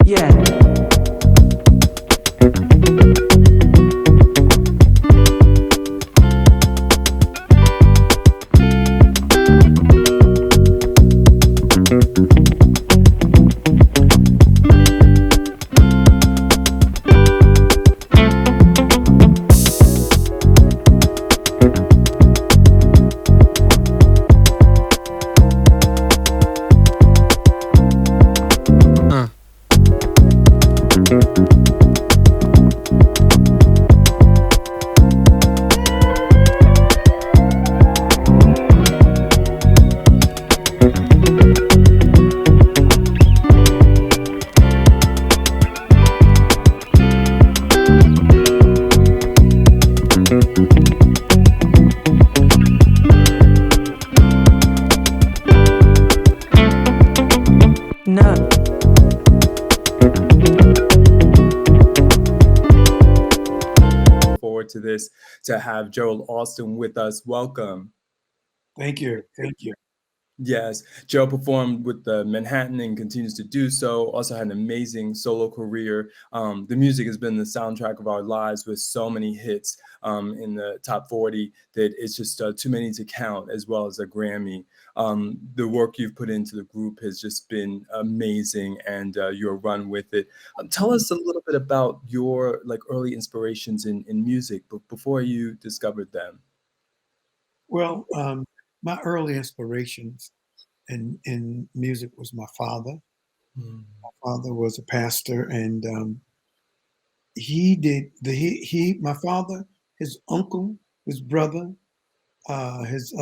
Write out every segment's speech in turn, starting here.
Yeah. Uh, No. Forward to this to have Gerald Alston with us. Welcome. Thank you. Thank you. Yes, Gerald performed with the Manhattan and continues to do so. Also had an amazing solo career. The music has been the soundtrack of our lives with so many hits in the top 40 that it's just too many to count, as well as a Grammy. The work you've put into the group has just been amazing, and your run with it. Tell us a little bit about your early inspirations in music, but before you discovered them. Well, my early inspirations in music was my father. Mm. My father was a pastor, and he did my father, his uncle, his brother, his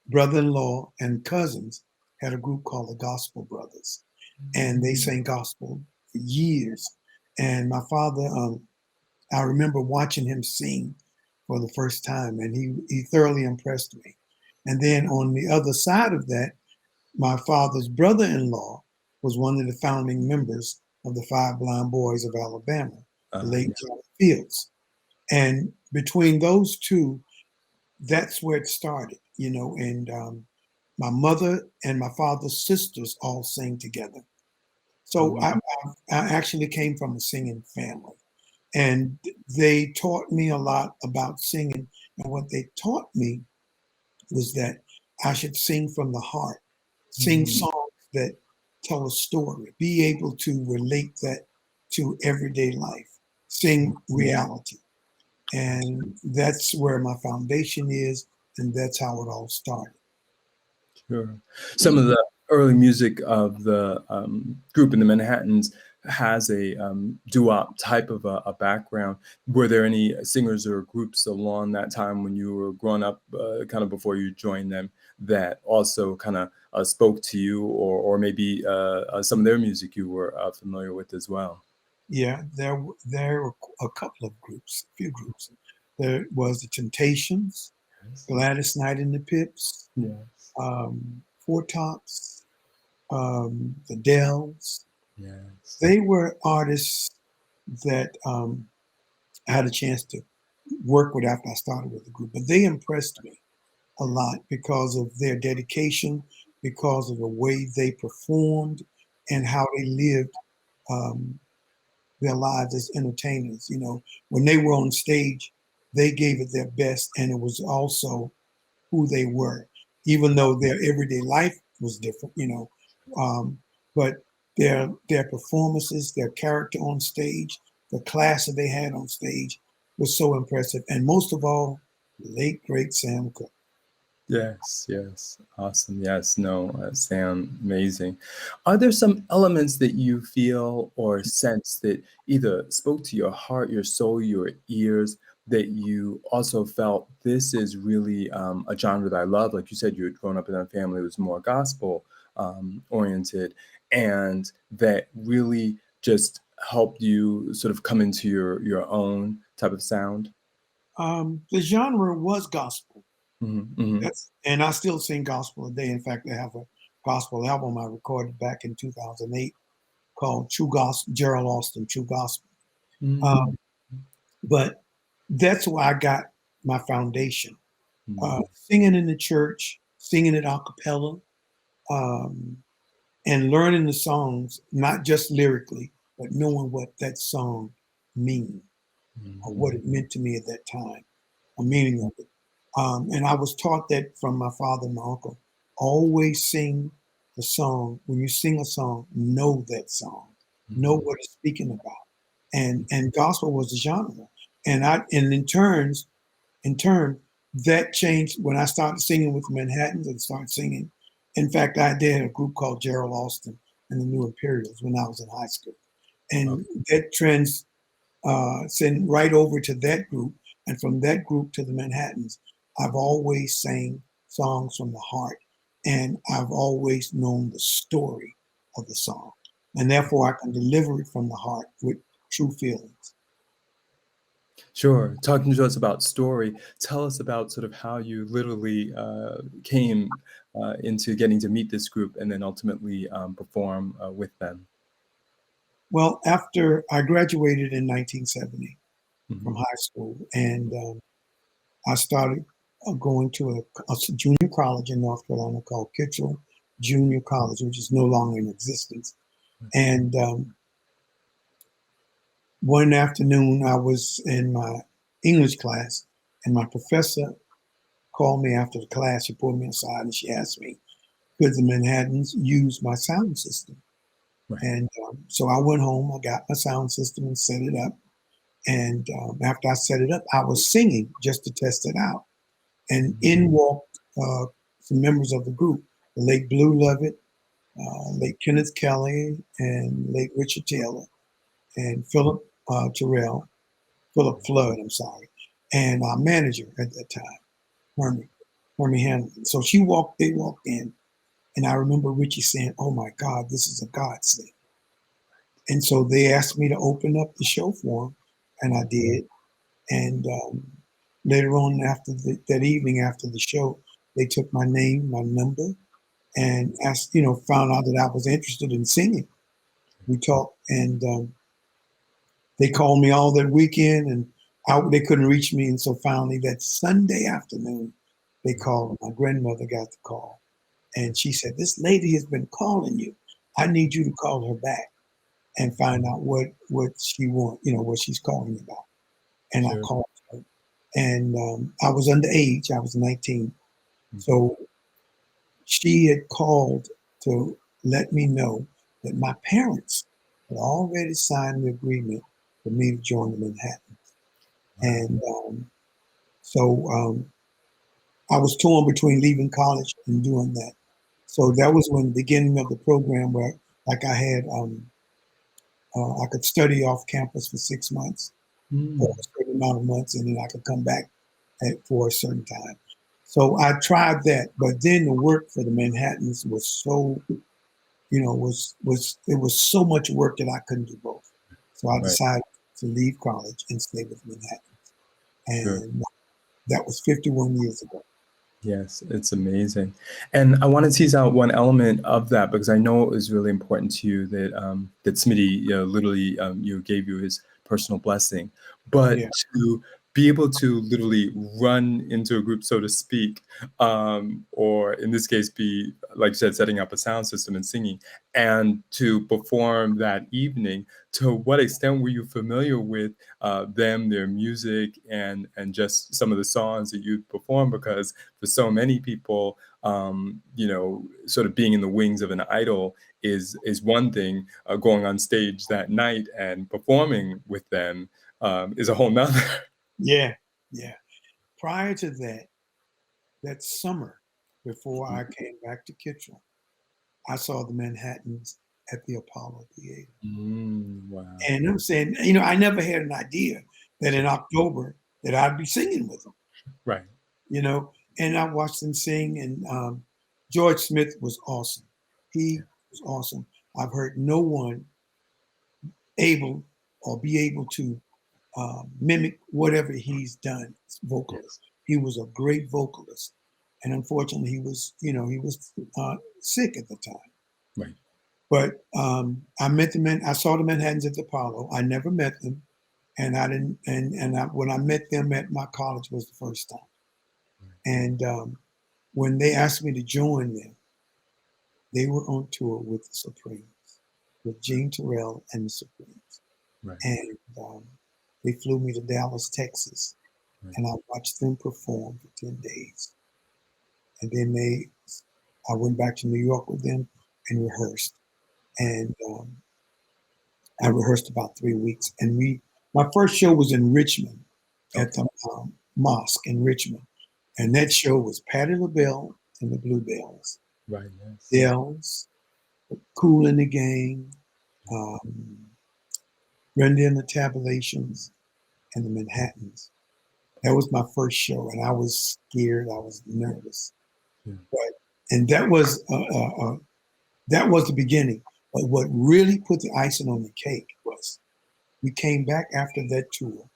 brother-in-law, and cousins had a group called the Gospel Brothers, and they sang gospel for years. And my father, I remember watching him sing for the first time, and he thoroughly impressed me. And then on the other side of that, my father's brother-in-law was one of the founding members of the Five Blind Boys of Alabama, the late Yeah. John Fields. And between those two, that's where it started, and my mother and my father's sisters all sang together. So I actually came from a singing family, and they taught me a lot about singing. And what they taught me was that I should sing from the heart, sing Mhm. songs that tell a story, be able to relate that to everyday life, sing reality. And that's where my foundation is, and that's how it all started. Sure. Some of the early music of the group in the Manhattans has a doo-wop type of a background. Were there any singers or groups along that time when you were growing up, kind of before you joined them, that also kind of spoke to you, or maybe some of their music you were familiar with as well? Yeah, there were a couple of groups, a few groups. There was the Temptations, Yes. Gladys Knight and the Pips, Yes. Four Tops, the Dells. Yes. They were artists that I had a chance to work with after I started with the group, but they impressed me a lot because of their dedication, because of the way they performed, and how they lived um, their lives as entertainers. When they were on stage, they gave it their best, and it was also who they were, even though their everyday life was different. Um, but their performances, their character on stage, the class that they had on stage was so impressive. And most of all, late great Sam Cooke. Yes, yes. Awesome. Yes, no, sound amazing. Are there some elements that you feel or sense that either spoke to your heart, your soul, your ears, that you also felt this is really a genre that I love? Like you said, you had grown up in a family that was more gospel oriented, and that really just helped you sort of come into your own type of sound? The genre was gospel. Hmm. Hmm. And I still sing gospel today. In fact, I have a gospel album I recorded back in 2008 called True Gospel, Gerald Alston, True Gospel. Hmm. Um, but that's where I got my foundation. Singing in the church, singing it a cappella, um, and learning the songs, not just lyrically, but knowing what that song means or what Mhm. it meant to me at that time, a meaning of it. And I was taught that from my father and my uncle. Always sing the song. When you sing a song, know that song, know Mhm. what it's speaking about. And gospel was the genre. And in turn, that changed when I started singing with the Manhattans and started singing. In fact, I did a group called Gerald Alston and the New Imperials when I was in high school. And Okay. that sent right over to that group. And from that group to the Manhattans, I've always sang songs from the heart. And I've always known the story of the song. And therefore, I can deliver it from the heart with true feelings. Sure. Talking to us about story, tell us about sort of how you literally came into getting to meet this group and then ultimately perform with them. Well, after I graduated in 1970 from Mhm. high school, and I started going to a junior college in North Carolina called Kitchell Junior College, which is no longer in existence. And one afternoon, I was in my English class, and my professor called me after the class. She pulled me aside and she asked me, could the Manhattans use my sound system? Right. And so I went home, I got my sound system and set it up. And after I set it up, I was singing just to test it out. And Mhm. in walked some members of the group, the late Blue Lovett, late Kenneth Kelly, and late Richard Taylor, and Philip Terrell, Philip Flood, I'm sorry, and our manager at that time, Hermie Hamilton. So they walked in, and I remember Richie saying, "Oh my God, this is a godsend." And so they asked me to open up the show for them, and I did. And later on, after that evening after the show, they took my name, my number, and asked, found out that I was interested in singing. We talked, and they called me all that weekend, and they couldn't reach me. And so finally, that Sunday afternoon, they called. My grandmother got the call, and she said, "This lady has been calling you. I need you to call her back and find Mhm. out what she wants, what she's calling about." And I Sure. called her, and I was underage. I was 19, Mhm. so she had called to let me know that my parents had already signed the agreement for me to join the Manhattan. Wow. And so I was torn between leaving college and doing that. So Right. that was when the beginning of the program where, like, I could study off campus for 6 months or Mm. a certain amount of months, and then I could come back for a certain time. So I tried that, but then the work for the Manhattans was so, it was so much work that I couldn't do both. So I Right. decided to leave college and stay with Manhattan, Sure. and that was 51 years ago. Yes, it's amazing. And I want to tease out one element of that because I know it was really important to you that that Smitty, literally, gave you his personal blessing, but Yeah, to be able to literally run into a group, so to speak, or in this case, be like you said, setting up a sound system and singing, and to perform that evening. To what extent were you familiar with them, their music, and just some of the songs that you perform? Because for so many people, sort of being in the wings of an idol is one thing. Going on stage that night and performing with them is a whole nother. yeah, yeah. Prior to that summer, before I came back to Kitchell, I saw the Manhattans at the Apollo Theater. Wow. And I'm saying, I never had an idea that in Sure. October that I'd be singing with them, Right. you know. And I watched them sing, and George Smith was awesome. Yeah. He was awesome. I've heard no one able or be able to mimic whatever he's done vocally. Yes. He was a great vocalist, and unfortunately, he was sick at the time. Right. But I met the men. I saw the Manhattans at the Apollo. I never met them, and I didn't. When I met them at my college was the first time. And when they asked me to join them, they were on tour with the Supremes. with Gene Terrell and the Supremes. Right. And they flew me to Dallas, Texas, Right. and I watched them perform for 10 days. And then I went back to New York with them and rehearsed. And I rehearsed about 3 weeks. And my first show was in Richmond at Okay. the mosque in Richmond. And that show was Patti LaBelle and the Bluebells, Right. Yes. Dells, Cool in the Gang, um, Brenda and the Tabulations, and the Manhattans. That was my first show, and I was scared. I was nervous, Yeah. and that was the beginning. But what really put the icing on the cake was we came back after that tour,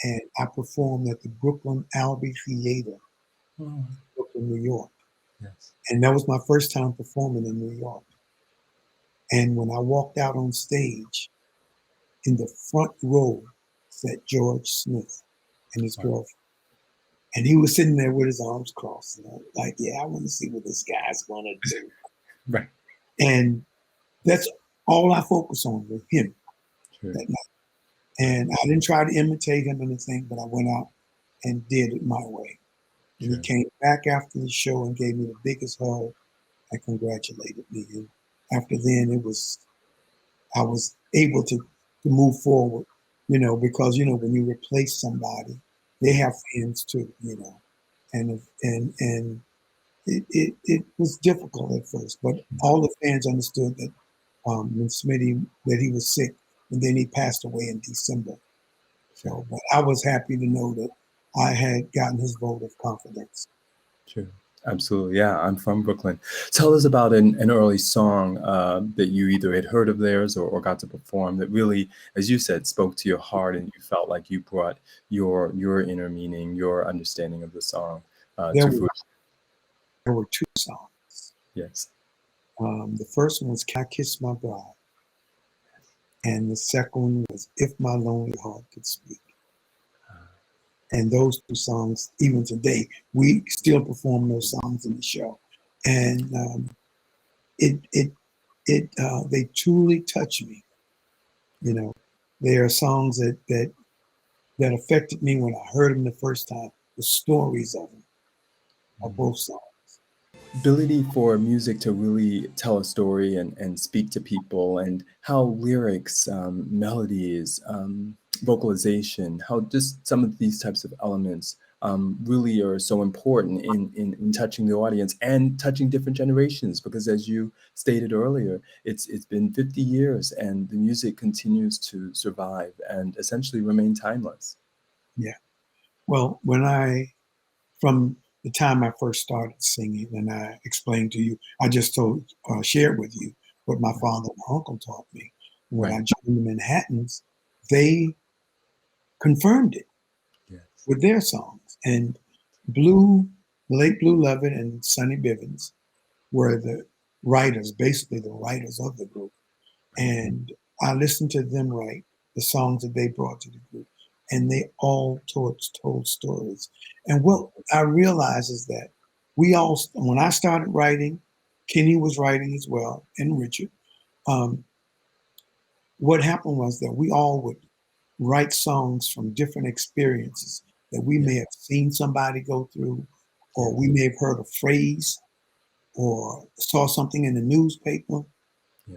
and I performed at the Brooklyn Albee Theater, Oh, Brooklyn, New York, yes. and that was my first time performing in New York. And when I walked out on stage, in the front row sat George Smith and his Wow. girlfriend. And he was sitting there with his arms crossed. And I was like, yeah, I want to see what this guy's going to do. Right. And that's all I focused on with him Sure. that night. And I didn't try to imitate him or anything, but I went out and did it my way. And Sure. he came back after the show and gave me the biggest hug and congratulated me. And after then, I was able to move forward, because, when you replace somebody, they have fans too, and it was difficult at first, but all the fans understood that when Smitty, that he was sick, and then he passed away in December. So, but I was happy to know that I had gotten his vote of confidence. Sure. Absolutely. Yeah, I'm from Brooklyn. Tell us about an early song that you either had heard of theirs or got to perform that really, as you said, spoke to your heart and you felt like you brought your inner meaning, your understanding of the song There to were, fruition. there were two songs. Yes. The first one was Can I Kiss My Bride? And the second one was If My Lonely Heart Could Speak. And those two songs, even today, we still perform those songs in the show. And they truly touch me. They are songs that affected me when I heard them the first time. The stories of them are both songs. Ability for music to really tell a story and speak to people, and how lyrics, melodies, vocalization, how just some of these types of elements really are so important in touching the audience and touching different generations, because as you stated earlier, it's been 50 years and the music continues to survive and essentially remain timeless. Yeah. Well, from the time I first started singing, and I explained to you, I just shared with you what my father and my uncle taught me. When I Right. joined the Manhattans, they confirmed it Yes. with their songs. And the late Blue Lovett and Sonny Bivens were basically the writers of the group. And I listened to them write the songs that they brought to the group, and they all told stories. And what I realized is that when I started writing, Kenny was writing as well, and Richard. What happened was that we all would write songs from different experiences that we may have seen somebody go through, or we may have heard a phrase, or saw something in the newspaper,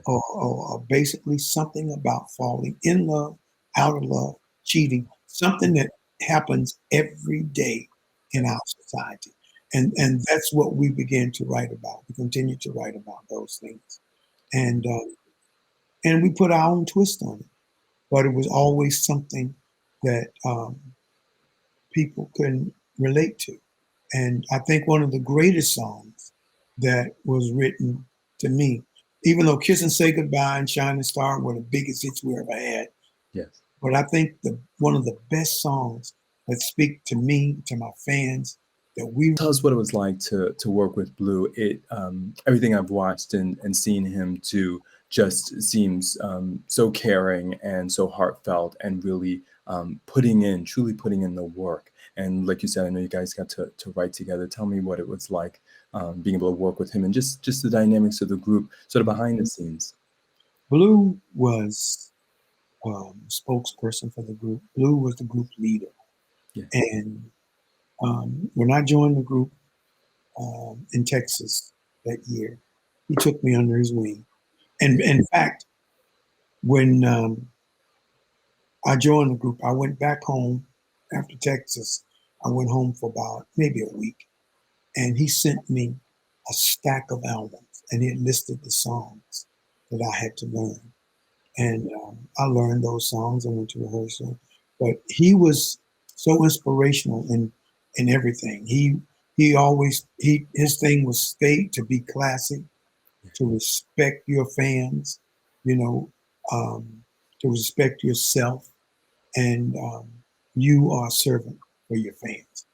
or basically something about falling in love, out of love, cheating, something that happens every day in our society. And that's what we began to write about. We continue to write about those things. And we put our own twist on it. But it was always something that people couldn't relate to. And I think one of the greatest songs that was written to me, even though Kiss and Say Goodbye and Shining Star were the biggest hits we ever had, Yes. but I think one of the best songs that speak to me, to my fans, that we Tell us what it was like to work with Blue. It everything I've watched and seen him do just seems so caring and so heartfelt and really truly putting in the work. And like you said, I know you guys got to write together. Tell me what it was like being able to work with him and just the dynamics of the group, sort of behind the scenes. Blue was spokesperson for the group. Blue was the group leader. Yeah. And when I joined the group in Texas that year, he took me under his wing. And in fact, when I joined the group, I went back home after Texas. I went home for about maybe a week. And he sent me a stack of albums, and it listed the songs that I had to learn. And I learned those songs. I went to rehearsal, but he was so inspirational in everything. He his thing was stay to be classic, to respect your fans, you know, to respect yourself, and you are a servant for your fans.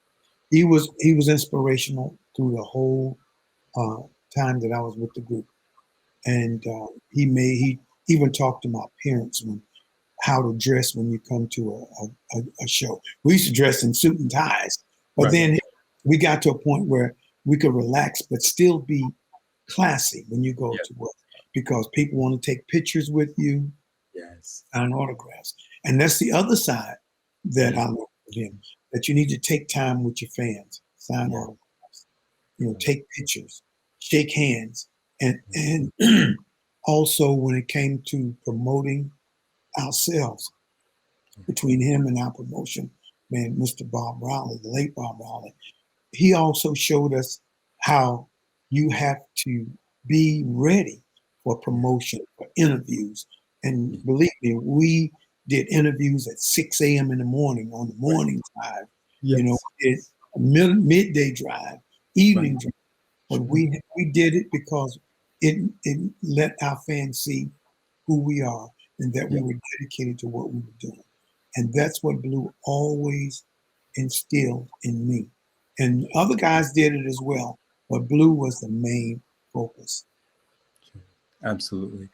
He was inspirational through the whole uh, time that I was with the group, and he even talked to my parents when how to dress when you come to a show. We used to dress in suit and ties, but Right. then we got to a point where we could relax but still be classy when you go Yeah. to work because people want to take pictures with you Yes. and autographs. And that's the other side that I learned with him, that you need to take time with your fans, sign Yeah. autographs, take pictures, shake hands. And also when it came to promoting ourselves, between him and our promotion man, Mr. Bob Riley, the late Bob Riley, he also showed us how you have to be ready for promotion, for interviews. And Yeah. believe me, we did interviews at 6 a.m. in the morning on the Right. morning drive, Yes. did a midday drive, Right. evening drive. But Sure. we did it because it let our fans see who we are and that we Yeah. were dedicated to what we were doing. And that's what Blue always instilled in me. And other guys did it as well, but Blue was the main focus. Absolutely.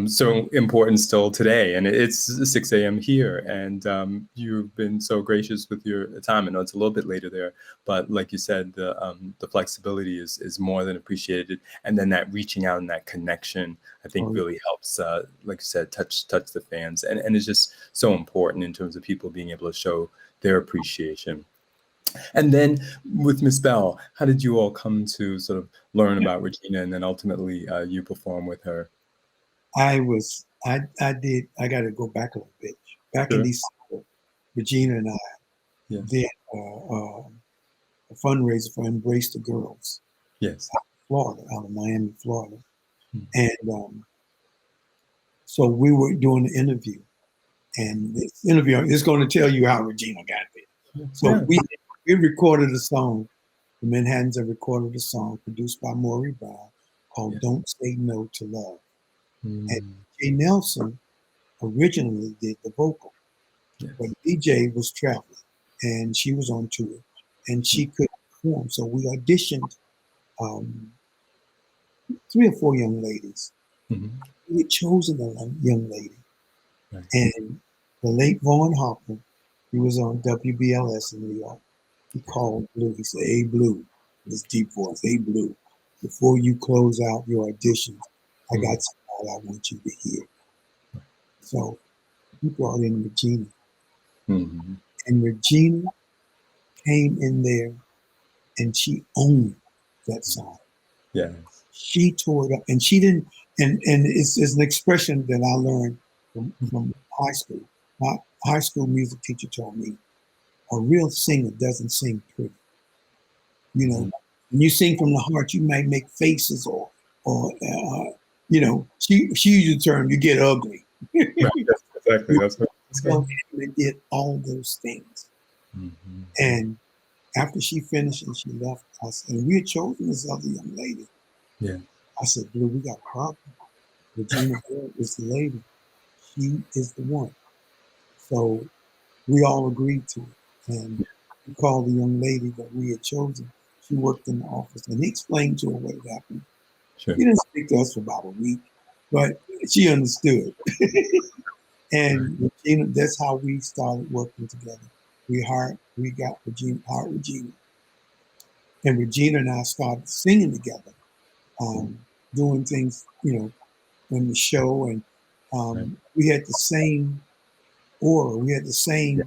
So important still today, and it's 6 a.m. here, and you've been so gracious with your time. I know it's a little bit later there, but like you said, the flexibility is more than appreciated, and then that reaching out and that connection, I think, Oh, really helps. Like you said, touch the fans, and it's just so important in terms of people being able to show their appreciation. And then with Miss Bell, how did you all come to sort of learn about Regina and then ultimately you perform with her? I got to go back a little bit. Back in Sure. December, Regina and I Yes. did a fundraiser for Embrace the Girls, Yes. Florida, out of Miami, Florida. Mm. And so we were doing an interview. And this interview is going to tell you how Regina got there. So Yeah. we recorded a song. The Manhattans have recorded a song produced by Maury Brown called Yeah. "Don't Say No to Love." And Mm. Jay Nelson originally did the vocal, but Yes. DJ was traveling and she was on tour and Mm. she couldn't perform. So we auditioned um, 3 or 4 young ladies. Mhm. We had chosen a young lady, Right. and the late Vaughn Harper, he was on WBLS in New York. He called Blue. He said, "Hey, Blue," this deep voice, "Hey, Blue, before you close out your auditions, I Mm. got somebody I want you to hear." So he brought in Regina, Mhm. and Regina came in there and she owned that song. Yes. She tore it up, and she didn't. And it's an expression that I learned from high school. My high school music teacher told me a real singer doesn't sing pretty. Mhm. When you sing from the heart, you might make faces or she used the term, you get ugly. Right. Yes, exactly. You That's what I felt said. and did all those things. Mhm. And after she finished and she left us, and we had chosen this other young lady, Yeah. I said, Blue, we got a problem. Regina Belle is the lady. She is the one. So we all agreed to it. And we called the young lady that we had chosen. She worked in the office, and he explained to her what had happened. Sure. He didn't speak to us for about a week, but she understood. Right. And Regina, that's how we started working together. We got Regina, hired Regina, and Regina and I started singing together, Mm. doing things, in the show. And Right. We had the same aura. We had the Yeah. same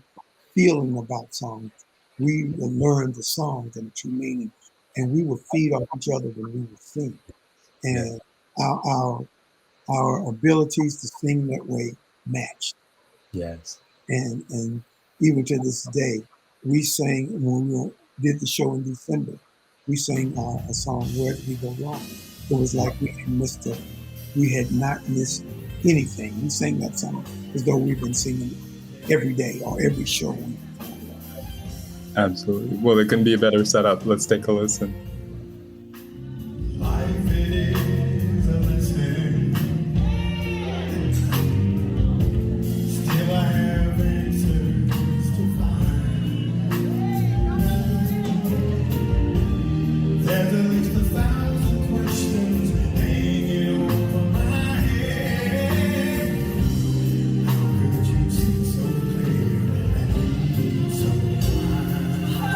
feeling about songs. We would learn the songs and the true meaning, and we would feed off each other when we would sing. Yeah. And our our, our abilities to sing that way matched. Yes. And even to this day, we sang when did the show in December. We sang a song "Where Did We Go Wrong." It was like we had not missed anything. We sang that song as though we've been singing it every day or every show. Absolutely. Well, it couldn't be a better setup. Let's take a listen. Life it is a lesson. Still I have answers to find. There's at least 1,000 questions hanging over my head. How could you see so clear and be so blind?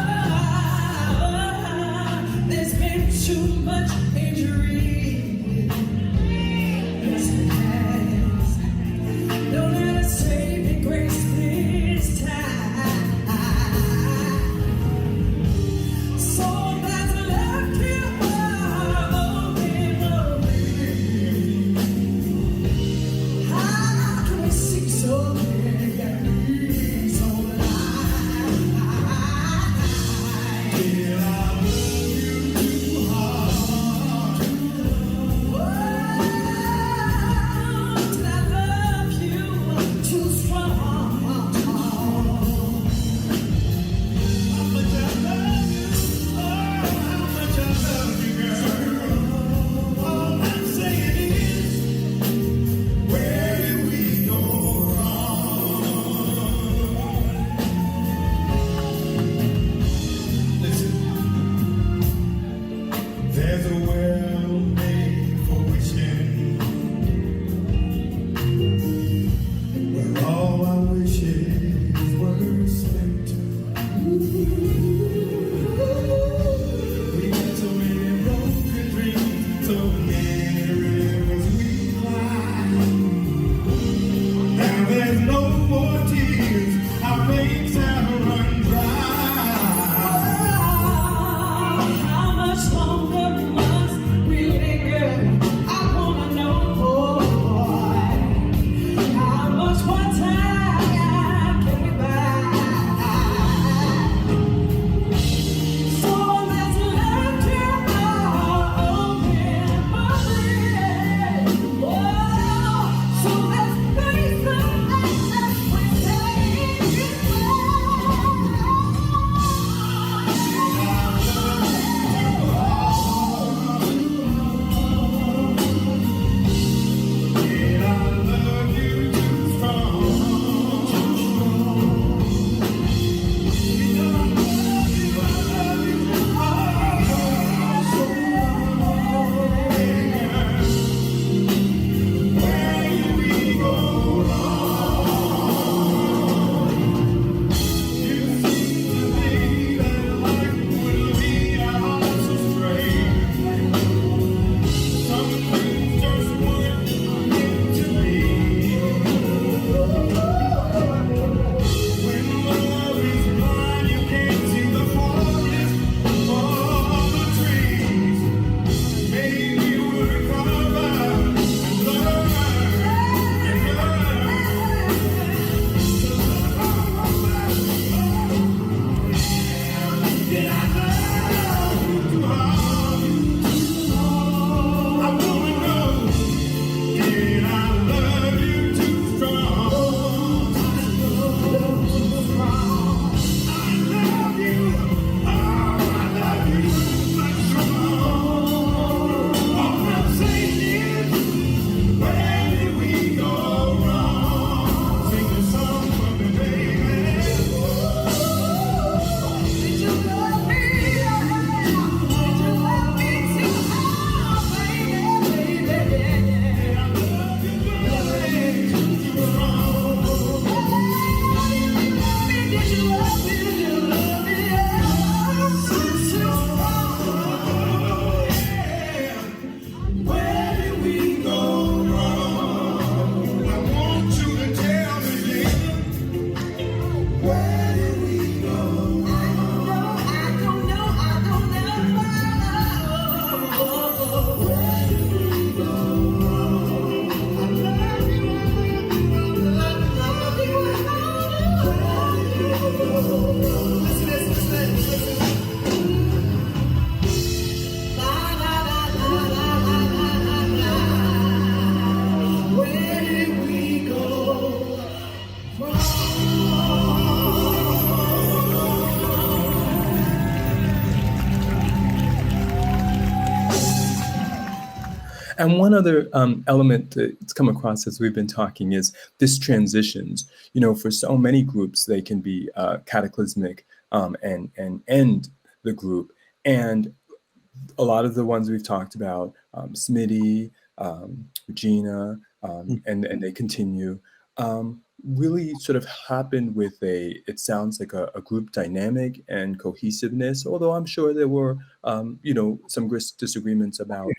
And one other element that's come across as we've been talking is this transitions. You know, for so many groups, they can be cataclysmic and end the group. And a lot of the ones we've talked about, Smitty, Regina, and they continue, really sort of happened with it sounds like a group dynamic and cohesiveness, although I'm sure there were, you know, some disagreements about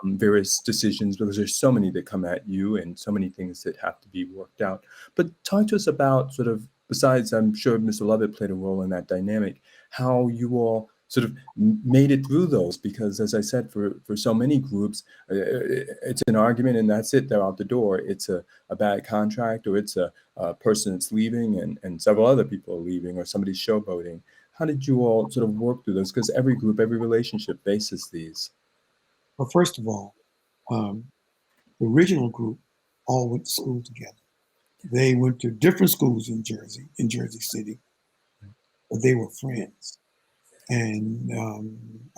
various decisions, because there's so many that come at you and so many things that have to be worked out. But talk to us about sort of, besides, I'm sure Mr. Lovett played a role in that dynamic, how you all sort of made it through those, because as I said, for so many groups, it's an argument and that's it, they're out the door. It's a bad contract, or it's a person that's leaving and several other people are leaving, or somebody's showboating. How did you all sort of work through those? Because every group, every relationship faces these. Well, first of all, the original group all went to school together. They went to different schools in Jersey City, but they were friends. And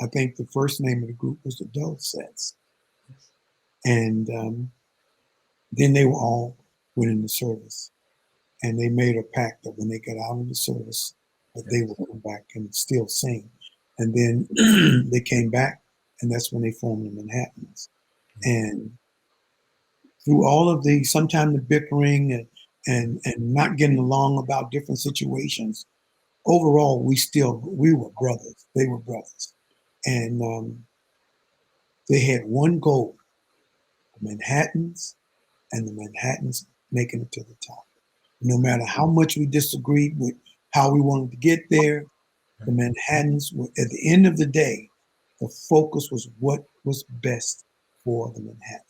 I think the first name of the group was the Dulcets. And then they were all went into service. And they made a pact that when they got out of the service, that they would come back and still sing. And then they came back, and that's when they formed the Manhattans. And through all of the, sometimes the bickering and not getting along about different situations, overall, we were brothers. They were brothers. And they had one goal, the Manhattans, and the Manhattans making it to the top. No matter how much we disagreed with how we wanted to get there, the Manhattans were, at the end of the day, the focus was what was best for the Manhattans.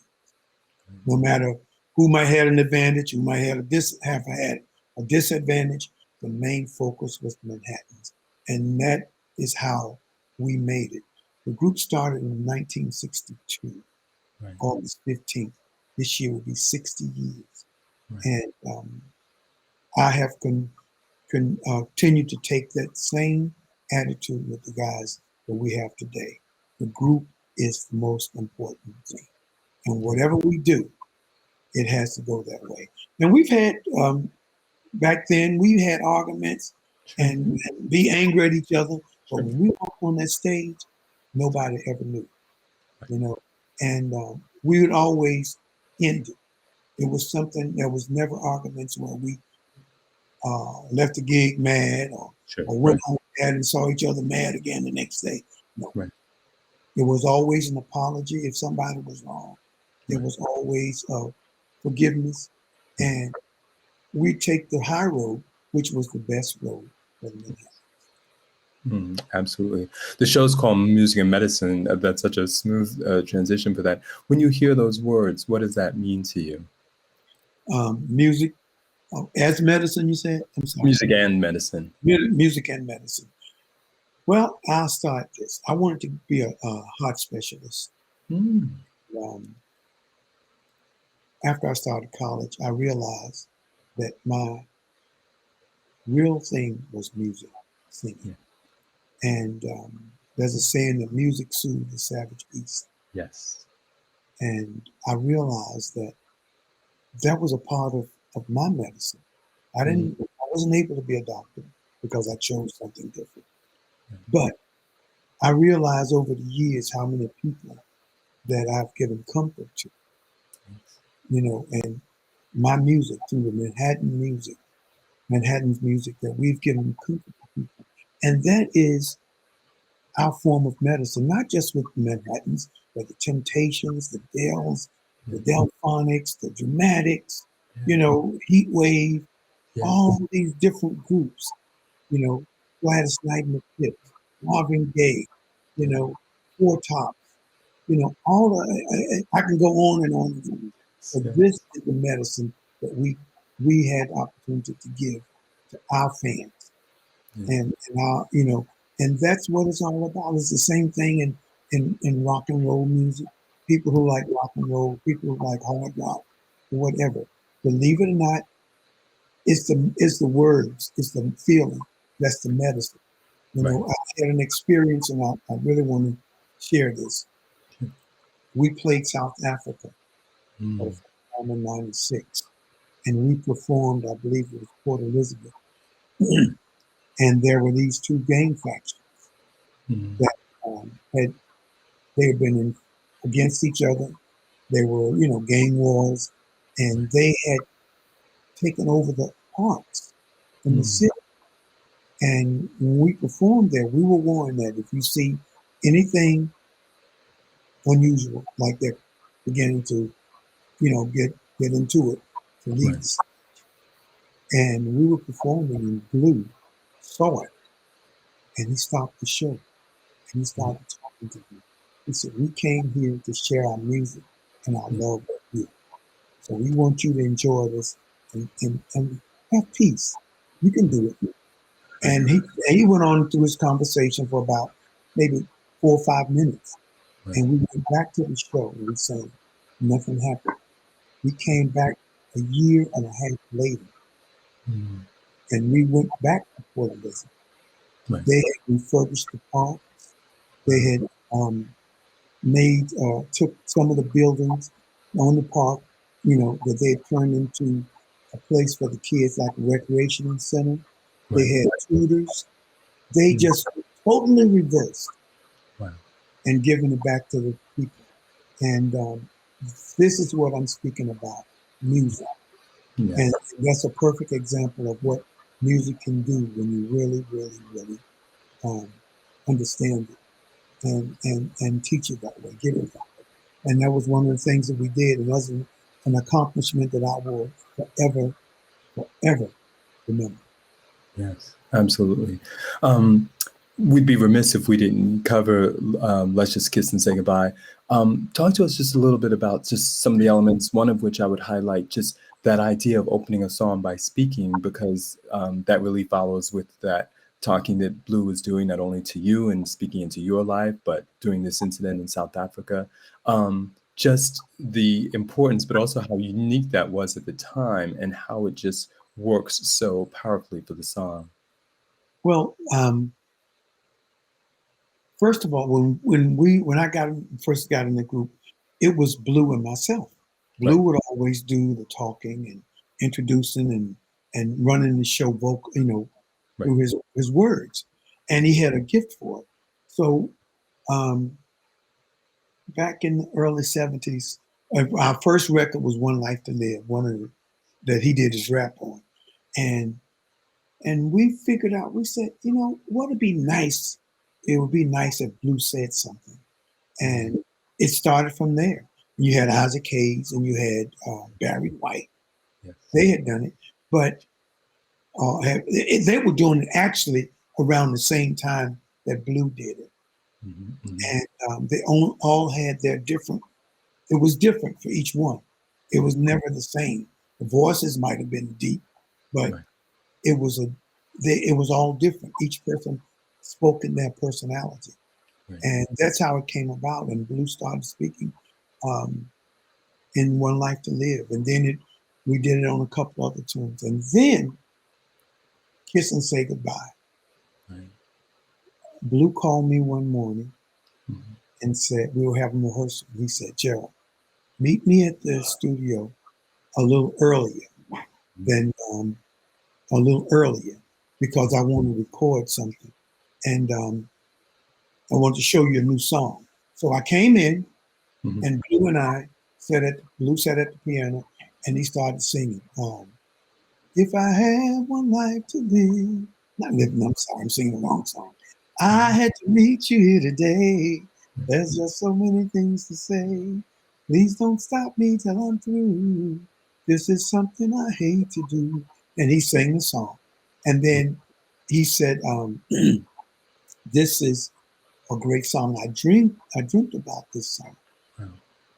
No matter who might have an advantage, who might have had a disadvantage, the main focus was the Manhattans. And that is how we made it. The group started in 1962, right. August 15th. This year will be 60 years. Right. And I have continued to take that same attitude with the guys that we have today. The group is the most important thing. And whatever we do, it has to go that way. And we've had, back then, we had arguments and be angry at each other. But when we walked on that stage, nobody ever knew, you know. And we would always end it. It was something, there was never arguments where we left the gig mad or went home mad and saw each other mad again the next day. No. Right. It was always an apology if somebody was wrong. There was always forgiveness. And we take the high road, which was the best road for the Manhattan. Absolutely. The show's called Music and Medicine. That's such a smooth transition for that. When you hear those words, what does that mean to you? Music as medicine, you said? I'm sorry. Music and medicine. Music and medicine. Well, I'll start this. I wanted to be a heart specialist. After I started college, I realized that my real thing was music, singing. Yeah. And there's a saying that music soothes the savage beast. Yes. And I realized that that was a part of my medicine. I wasn't able to be a doctor because I chose something different. But I realized over the years how many people that I've given comfort to, you know, and my music, through the Manhattan's music, that we've given comfort to people. And that is our form of medicine, not just with the Manhattans, but the Temptations, the Dells, the Delphonics, the Dramatics, you know, Heat Wave, all these different groups, you know, Gladys Knight and the Pips, Marvin Gaye, you know, Four Tops, you know, I can go on and on and on. But this is the medicine that we had opportunity to give to our fans. And our, you know, and that's what it's all about. It's the same thing in rock and roll music. People who like rock and roll, people who like hard rock, whatever. Believe it or not, it's the words, it's the feeling, that's the medicine. You know, I had an experience, and I really want to share this. we played South Africa for the Mm. first time in '96, and we performed, I believe it was Port Elizabeth, and there were these two gang factions Mm. that had they had been against each other. They were, gang wars, Right. and they had taken over the arts in the Mm. city. And when we performed there, we were warned that if you see anything unusual, like they're beginning to, get into it, to leave Right. the stage. And we were performing, and Blue saw it, and he stopped the show, and he Mm. started talking to me. He said, "We came here to share our music and our Mm. love with you. So we want you to enjoy this and have peace. You can do it." Right. And he went on through his conversation for about maybe 4 or 5 minutes. Right. And we went back to the show and we sang. Nothing happened. We came back a year and a half later Mm. and we went back to Port Elizabeth. Right. They had refurbished the park. They Wow. had took some of the buildings on the park, that they had turned into a place for the kids, like a recreation center. They Right. had tutors. They Mm. just totally reversed Wow. and given it back to the people. And this is what I'm speaking about, music. Yeah. And that's a perfect example of what music can do when you really, really, really um, understand it and teach it that way, give it that way. And that was one of the things that we did. And that's an accomplishment that I will forever, forever remember. Yes, absolutely. Um, we'd be remiss if we didn't cover Let's Just Kiss and Say Goodbye. Talk to us just a little bit about just some of the elements, one of which I would highlight just that idea of opening a song by speaking, because that really follows with that talking that Blue was doing, not only to you and speaking into your life, but during this incident in South Africa. Just the importance, but also how unique that was at the time and how it just works so powerfully for the song. Well, first of all, when I first got in the group, it was Blue and myself. Blue Right, would always do the talking and introducing and running the show vocal, right, through his words, and he had a gift for it. So um, back in the early '70s, our first record was "One Life to Live," one of that he did his rap on, and we figured out. We said, what would be nice? It would be nice if Blue said something. mm, And it started from there. You had Isaac Hayes and you had Barry White. yes, They had done it, but they were doing it actually around the same time that Blue did it. mhm, mhm, And they all had their different, it was different for each one. It was never the same. The voices might have been deep, but right, it was it was all different. Each person spoke in their personality. right, And that's how it came about. And Blue started speaking um, in One Life to Live. And then we did it on a couple other tunes. And then Kiss and Say Goodbye. right, Blue called me one morning mhm, and said, we were having rehearsal. He said, "Gerald, meet me at the studio a little earlier mhm, than a little earlier because I want to record something. And I want to show you a new song." So I came in mhm, and Blue and I Blue sat at the piano and he started singing. If I had one life to live, not living, I'm sorry, I'm singing the wrong song. I mhm, had to meet you here today. There's just so many things to say. Please don't stop me till I'm through. This is something I hate to do. And he sang the song. And then he said, this is a great song. I dreamt about this song. wow,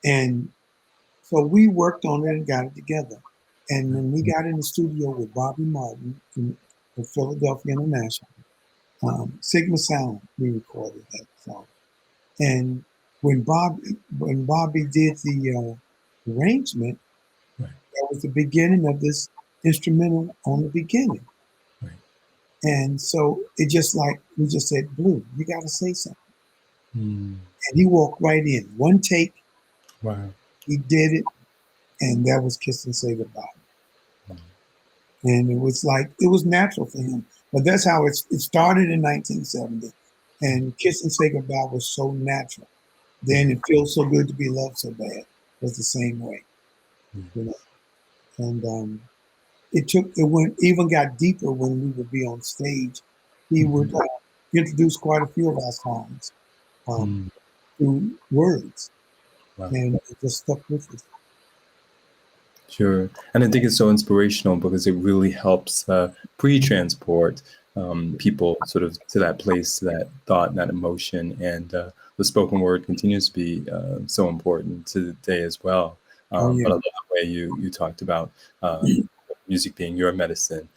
And so we worked on it and got it together. And right, when we got in the studio with Bobby Martin from Philadelphia International, Sigma Sound, we recorded that song. And when Bobby did the arrangement, right, that was the beginning of this instrumental on the beginning. right, And so it just like we just said, Blue, you got to say something. mm, And he walked right in, one take, Wow. He did it, and that was Kiss and Say Goodbye. Wow. And it was like, it was natural for him. But that's how it started in 1970. And Kiss and Say Goodbye was so natural. Then It Feels So Good to Be Loved So Bad was the same way, you know. And it even got deeper when we would be on stage. He would introduce quite a few of our songs Mm. through words, Wow. and it just stuck with us. Sure. And I think it's so inspirational because it really helps pre-transport people sort of to that place, that thought, that emotion. And the spoken word continues to be so important to the day as well. Oh yeah. But I love the way you talked about music being your medicine.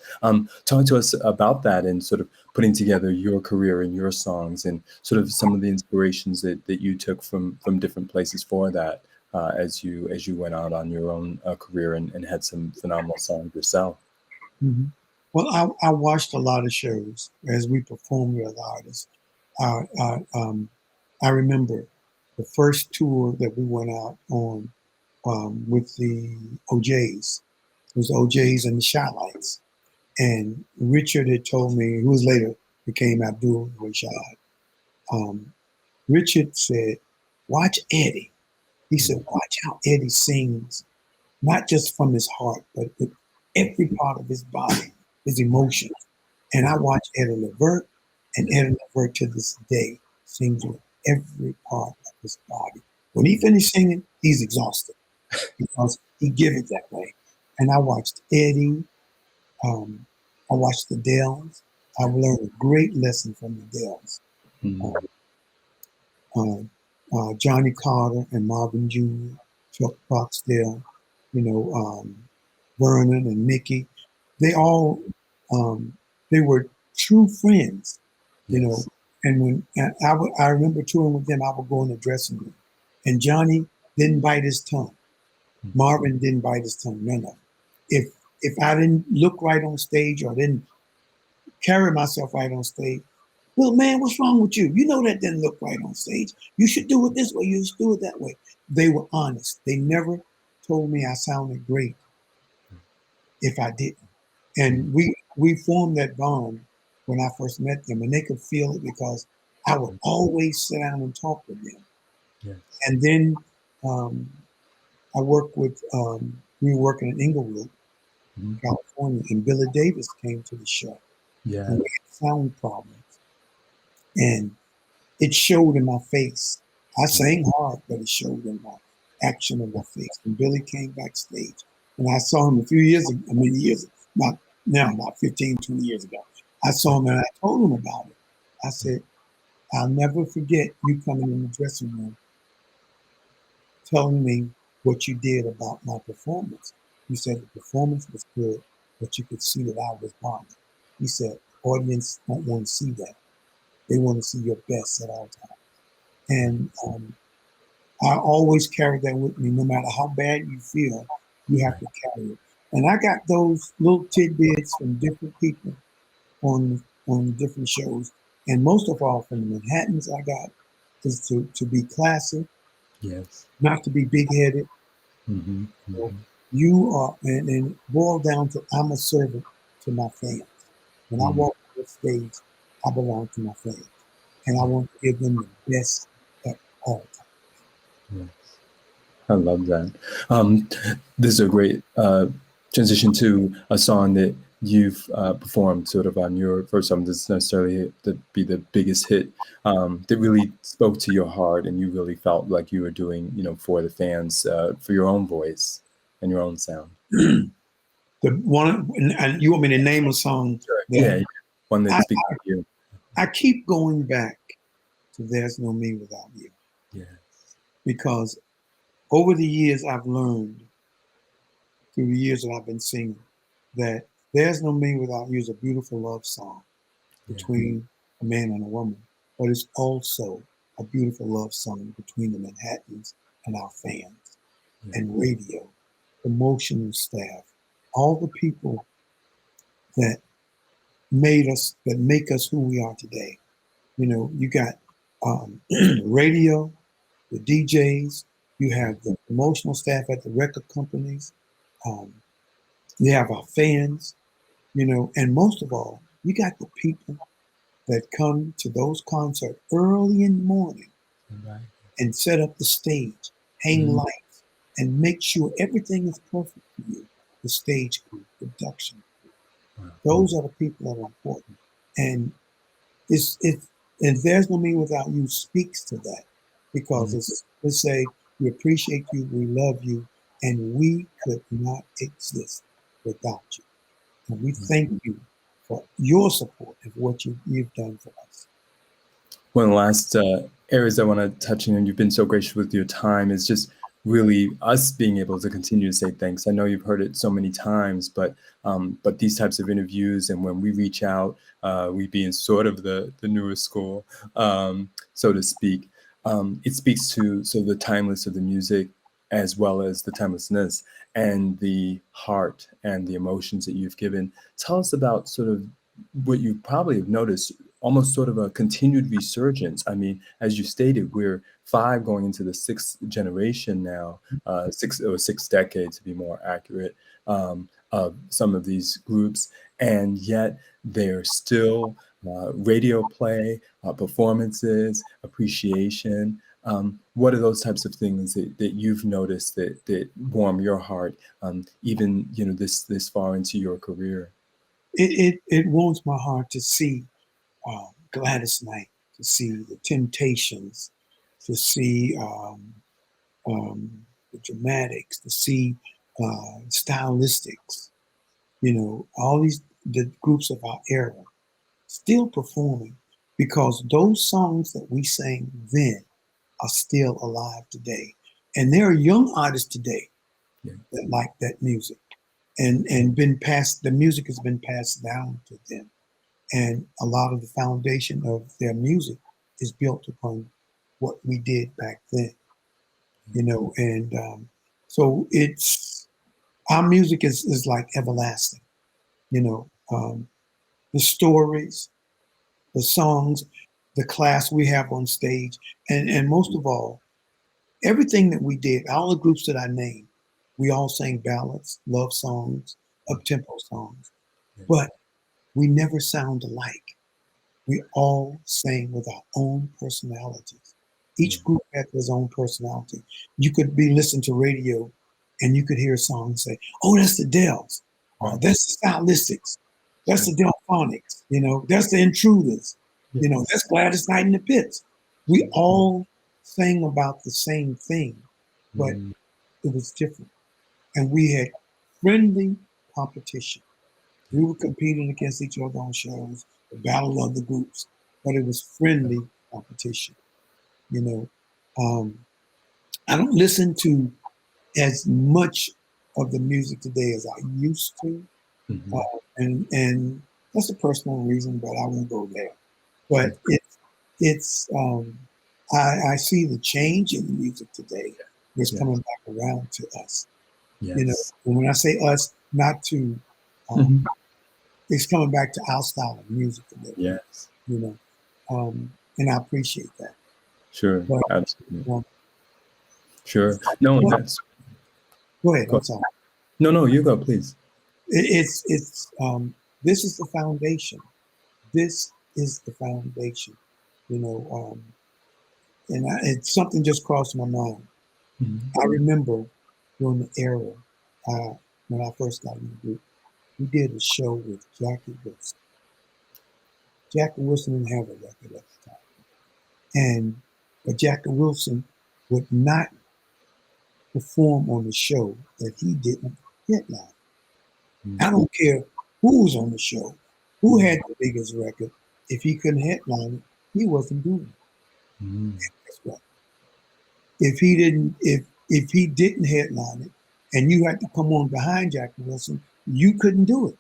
Talk to us about that and sort of putting together your career and your songs and sort of some of the inspirations that you took from different places for that. As you went out on your own career and had some phenomenal songs yourself. Mm-hmm. Well, I watched a lot of shows as we performed with other artists. Uh, uh, um, I remember the first tour that we went out on with the OJs. It was OJs and the Shylights. And Richard had told me, who was later became Abdul Rashad. Richard said, "Watch Eddie." He said, "Watch how Eddie sings, not just from his heart, but with every part of his body, his emotions." And I watch Eddie Levert, and Eddie Levert to this day sings with every part of his body. When he finished singing, he's exhausted because he give it that way. And I watched Eddie. I watched the Dells. I've learned a great lesson from the Dells. Mm. Johnny Carter and Marvin Jr., Chuck Barksdale, Vernon and Mickey. They all, they were true friends, you know. Yes. And I remember touring with them, I would go in the dressing room, and Johnny didn't bite his tongue. Marvin didn't bite his tongue. No. If I didn't look right on stage or didn't carry myself right on stage, well, man, what's wrong with you? You know that didn't look right on stage. You should do it this way. You should do it that way. They were honest. They never told me I sounded great if I didn't. And we formed that bond when I first met them, and they could feel it because I would always sit down and talk with them. Yes. And then I worked with, we were working in Inglewood, California, and Billy Davis came to the show. Yeah. And we had sound problems. And it showed in my face. I sang hard, but it showed in my action in my face. And Billy came backstage, and I saw him a few years ago, about 15, 20 years ago. I saw him and I told him about it. I said, "I'll never forget you coming in the dressing room telling me what you did about my performance. You said the performance was good, but you could see that I was bombing." He said, "Audience don't want to see that. They want to see your best at all times." And I always carry that with me. No matter how bad you feel, you have to carry it. And I got those little tidbits from different people on different shows. And most of all from the Manhattans I got is to be classy, Yes. not to be big-headed. Mm-hmm. So you are, and boil down to, I'm a servant to my fans. When I walk on the stage, I belong to my fans. And I want to give them the best at all times. Yes. I love that. This is a great transition to a song that you've performed sort of on your first album. Doesn't necessarily be the biggest hit, that really spoke to your heart and you really felt like you were doing, for the fans, for your own voice and your own sound. The one, and you want me to name a song? Sure. Yeah, one that I, speaks to you. I keep going back to "There's No Me Without You," Yes. because over the years I've learned, through the years that I've been singing, that "There's No Me Without You" is a beautiful love song between a man and a woman, but it's also a beautiful love song between the Manhattans and our fans and radio, promotional staff, all the people that make us who we are today. You got radio, the DJs, You have the promotional staff at the record companies. Um, you have our fans, and most of all, you got the people that come to those concerts early in the morning Right. and set up the stage, hang Mhm. lights, and make sure everything is perfect for you. The stage crew, production. Wow. Those are the people that are important. And it's and there's no me without you speaks to that because Mhm. it's we say we appreciate you, we love you, and we could not exist without you. And we thank you for your support of what you've done for us. One of the last areas I want to touch on, and you've been so gracious with your time, is just really us being able to continue to say thanks. I know you've heard it so many times, but these types of interviews and when we reach out, we being sort of the newer school, so to speak, it speaks to the timeless of the music as well as the timelessness and the heart and the emotions that you've given. Tell us about sort of what you probably have noticed, almost sort of a continued resurgence. I mean, as you stated, we're five going into the sixth generation now, six decades to be more accurate, of some of these groups, and yet they're still radio play, performances, appreciation. What are those types of things that you've noticed that warm your heart, even this far into your career? It warms my heart to see Gladys Knight, to see the Temptations, to see the Dramatics, to see Stylistics, all the groups of our era still performing because those songs that we sang then are still alive today. And there are young artists today Yeah. that like that music and the music has been passed down to them. And a lot of the foundation of their music is built upon what we did back then, and so it's our music is like everlasting, the stories, the songs, the class we have on stage, and most of all, everything that we did, all the groups that I named, we all sang ballads, love songs, up-tempo songs, but we never sound alike. We all sang with our own personalities. Yeah. Each group had its own personality. You could be listening to radio and you could hear a song and say, oh, that's the Dells. Right. That's the Stylistics. That's the Delphonics. That's the Intruders. Yes. That's Gladys Knight in the Pits. We all sang about the same thing, but Mm. it was different. And we had friendly competition. We were competing against each other on shows, the battle of the groups, but it was friendly competition. You know, I don't listen to as much of the music today as I used to, Mhm. and that's a personal reason, but I won't go there. But it's I see the change in the music today. It's Yes. coming back around to us. Yes. And when I say us, not to Mhm. it's coming back to our style of music today. Yes. You know, and I appreciate that. Sure. But Absolutely. um, Sure. No, that's go ahead. go. I'm sorry. No, you go, please. It's this is the foundation. This is the foundation. You know, it's something just crossed my mind. Mhm. I remember during the era when I first got in the group, we did a show with Jackie Wilson. Jackie Wilson didn't have a record at the time, but Jackie Wilson would not perform on the show that he didn't headline. I don't care who was on the show, who had the biggest record. If he couldn't headline it, he wasn't doing it. Mhm. Guess what? If he didn't headline it, and you had to come on behind Jackie Wilson, you couldn't do it.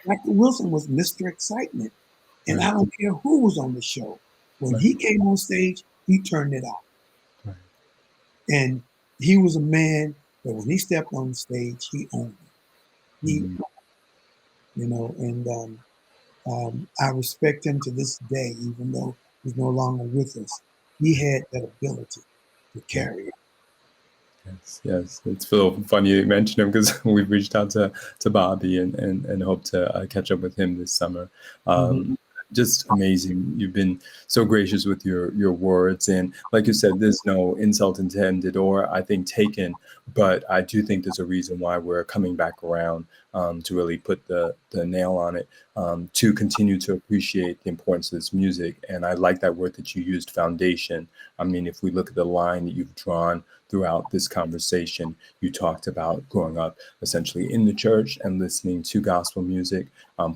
Jackie Wilson was Mr. Excitement, and I Right. don't care who was on the show. When Right. he came on stage, he turned it out, Right. and he was a man that when he stepped on the stage, he owned it. He, Mhm. and I respect him to this day, even though he's no longer with us. He had that ability to Yeah. carry it. Yes, yes. It's a little funny you mention him because we've reached out to Bobby and hope to catch up with him this summer. Mhm. Just amazing. You've been so gracious with your words, and like you said, there's no insult intended or I think taken, but I do think there's a reason why we're coming back around to really put the nail on it, to continue to appreciate the importance of this music. And I like that word that you used, foundation. I mean, if we look at the line that you've drawn throughout this conversation, you talked about growing up essentially in the church and listening to gospel music,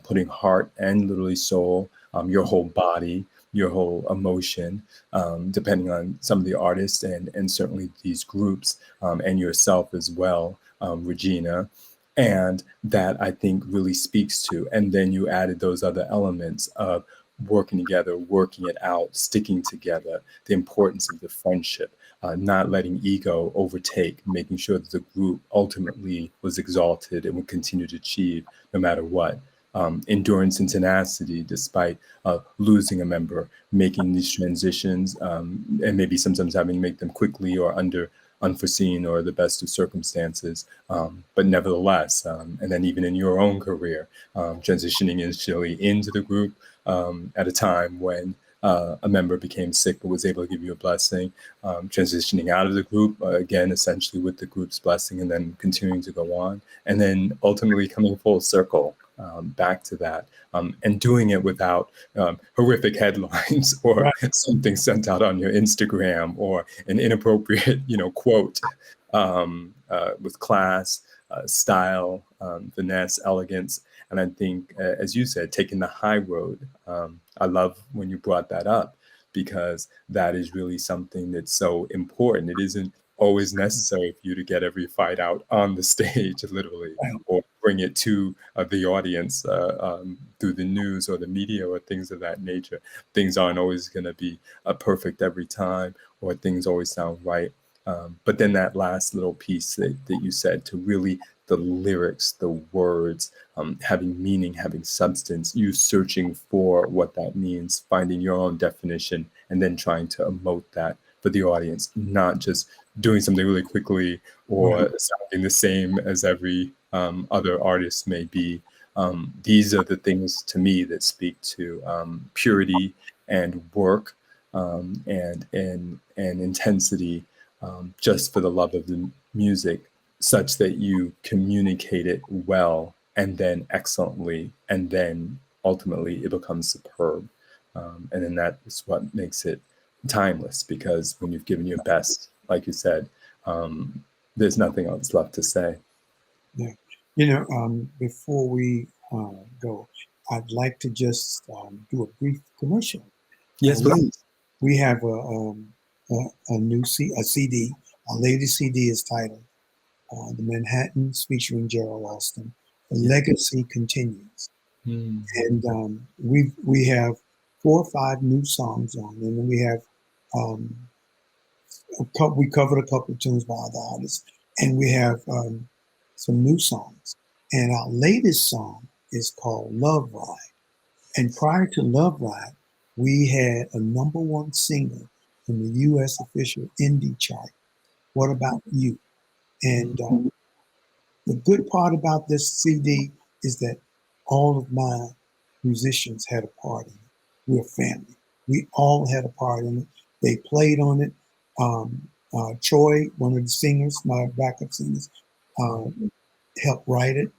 putting heart and literally soul, your whole body, your whole emotion, depending on some of the artists and certainly these groups, and yourself as well, Regina. And that I think really speaks to. And then you added those other elements of working together, working it out, sticking together, the importance of the friendship, not letting ego overtake, making sure that the group ultimately was exalted and would continue to achieve no matter what. Endurance and tenacity, despite losing a member, making these transitions, and maybe sometimes having to make them quickly or under unforeseen or the best of circumstances, but nevertheless, and then even in your own career, transitioning initially into the group at a time when a member became sick but was able to give you a blessing, transitioning out of the group, again, essentially with the group's blessing, and then continuing to go on, and then ultimately coming full circle back to that, and doing it without horrific headlines or Right. something sent out on your Instagram or an inappropriate, quote, with class, style, finesse, elegance. And I think, as you said, taking the high road. I love when you brought that up because that is really something that's so important. It isn't always necessary for you to get every fight out on the stage, literally, Right. or bring it to the audience through the news or the media or things of that nature. Things aren't always going to be perfect every time, or things always sound right. But then that last little piece that you said, to really the lyrics, the words, having meaning, having substance, you searching for what that means, finding your own definition, and then trying to emote that for the audience, not just doing something really quickly or Right. sounding the same as every other artist may be. These are the things to me that speak to purity and work, and intensity, just for the love of the music, such that you communicate it well and then excellently, and then ultimately it becomes superb. And then that is what makes it timeless, because when you've given your best, like you said, there's nothing else left to say. Yeah. Before we go, I'd like to just do a brief commercial. Yes, We please. we have a new a CD. Our latest CD is titled "The Manhattans," featuring Gerald Alston. The Yeah. legacy continues, Mm. and we have 4 or 5 new songs on, and then we have um, we covered a couple of tunes by other artists, and we have some new songs. And our latest song is called "Love Ride." And prior to Love Ride, we had a #1 single in the U.S. official indie chart. What About You? And the good part about this CD is that all of my musicians had a part in it. We're family. We all had a part in it. They played on it. Troy, one of the singers, my backup singers, helped write it.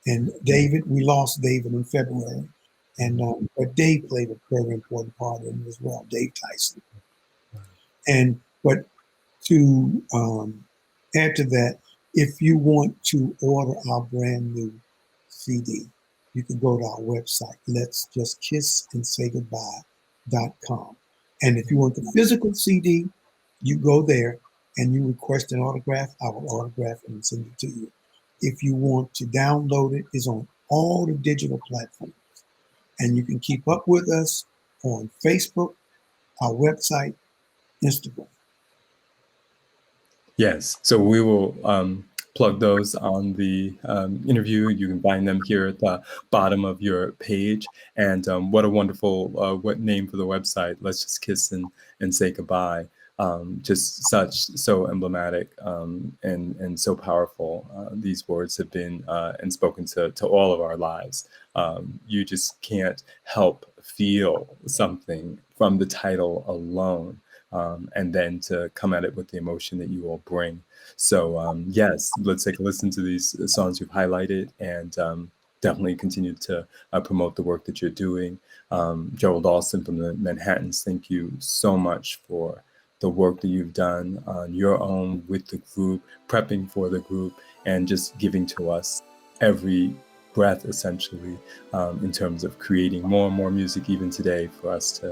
And David, we lost David in February. And but Dave played a very important part in it as well, Dave Tyson. And but to add to that, if you want to order our brand new CD, you can go to our website, let's just kiss and say goodbye.com. And if you want the physical CD, you go there and you request an autograph, I will autograph it and send it to you. If you want to download it, it's on all the digital platforms. And you can keep up with us on Facebook, our website, Instagram. Yes. So we will plug those on the interview. You can find them here at the bottom of your page. And what a wonderful what name for the website. Let's just kiss and say goodbye. just so emblematic, and so powerful. These words have been and spoken to all of our lives. You just can't help feel something from the title alone, and then to come at it with the emotion that you all bring. So yes, let's take a listen to these songs you've highlighted, and definitely continue to promote the work that you're doing. Gerald Alston from the Manhattans, thank you so much for the work that you've done on your own with the group, prepping for the group, and just giving to us every breath, essentially, in terms of creating more and more music even today for us to